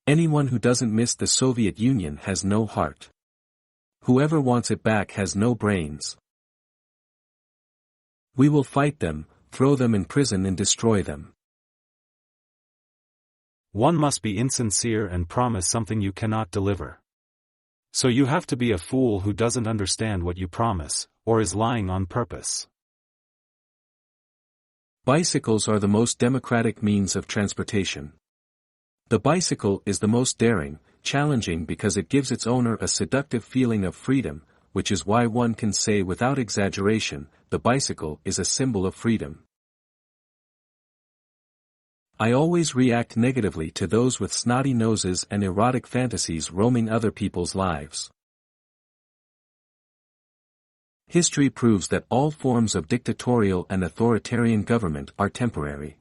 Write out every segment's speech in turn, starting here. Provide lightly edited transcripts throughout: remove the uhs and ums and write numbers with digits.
Anyone who doesn't miss the Soviet Union has no heart. Whoever wants it back has no brains. We will fight them, throw them in prison and destroy them. One must be insincere and promise something you cannot deliver. So you have to be a fool who doesn't understand what you promise, or is lying on purpose. Bicycles are the most democratic means of transportation. The bicycle is the most daring, challenging because it gives its owner a seductive feeling of freedom, which is why one can say without exaggeration, the bicycle is a symbol of freedom. I always react negatively to those with snotty noses and erotic fantasies roaming other people's lives. History proves that all forms of dictatorial and authoritarian government are temporary.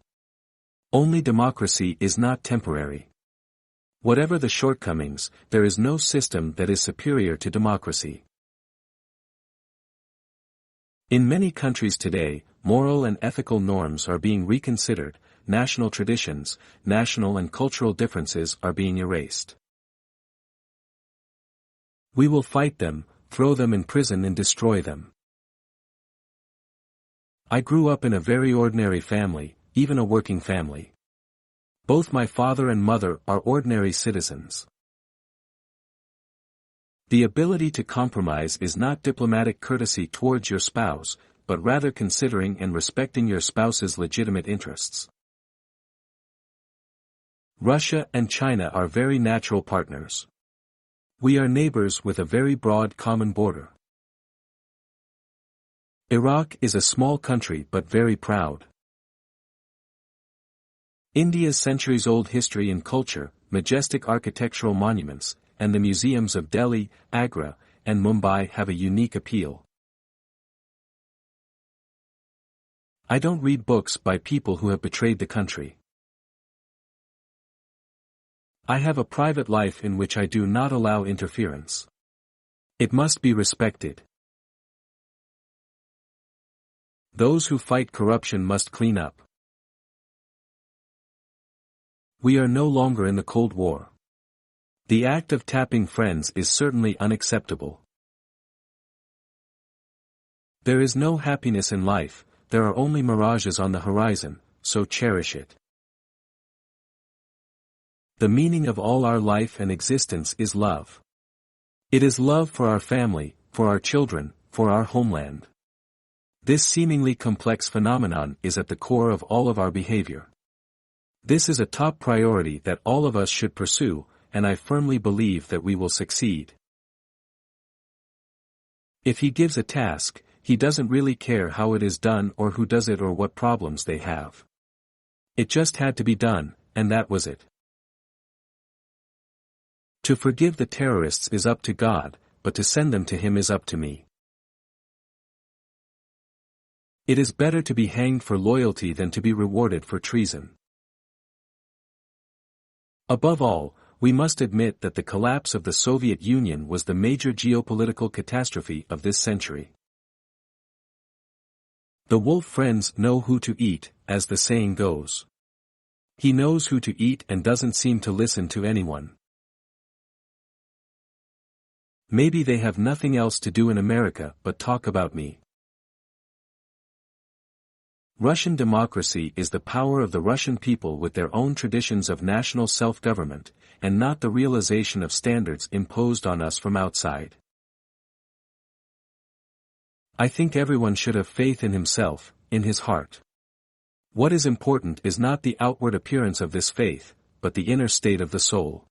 Only democracy is not temporary. Whatever the shortcomings, there is no system that is superior to democracy. In many countries today, moral and ethical norms are being reconsidered, national traditions, national and cultural differences are being erased. We will fight them, throw them in prison and destroy them. I grew up in a very ordinary family, even a working family. Both my father and mother are ordinary citizens. The ability to compromise is not diplomatic courtesy towards your spouse, but rather considering and respecting your spouse's legitimate interests. Russia and China are very natural partners. We are neighbors with a very broad common border. Iraq is a small country but very proud. India's centuries-old history and culture, majestic architectural monuments, and the museums of Delhi, Agra, and Mumbai have a unique appeal. I don't read books by people who have betrayed the country. I have a private life in which I do not allow interference. It must be respected. Those who fight corruption must clean up. We are no longer in the Cold War. The act of tapping friends is certainly unacceptable. There is no happiness in life, there are only mirages on the horizon, so cherish it. The meaning of all our life and existence is love. It is love for our family, for our children, for our homeland. This seemingly complex phenomenon is at the core of all of our behavior. This is a top priority that all of us should pursue, and I firmly believe that we will succeed. If he gives a task, he doesn't really care how it is done or who does it or what problems they have. It just had to be done, and that was it. To forgive the terrorists is up to God, but to send them to him is up to me. It is better to be hanged for loyalty than to be rewarded for treason. Above all, we must admit that the collapse of the Soviet Union was the major geopolitical catastrophe of this century. The wolf friends know who to eat, as the saying goes. He knows who to eat and doesn't seem to listen to anyone. Maybe they have nothing else to do in America but talk about me. Russian democracy is the power of the Russian people with their own traditions of national self-government, and not the realization of standards imposed on us from outside. I think everyone should have faith in himself, in his heart. What is important is not the outward appearance of this faith, but the inner state of the soul.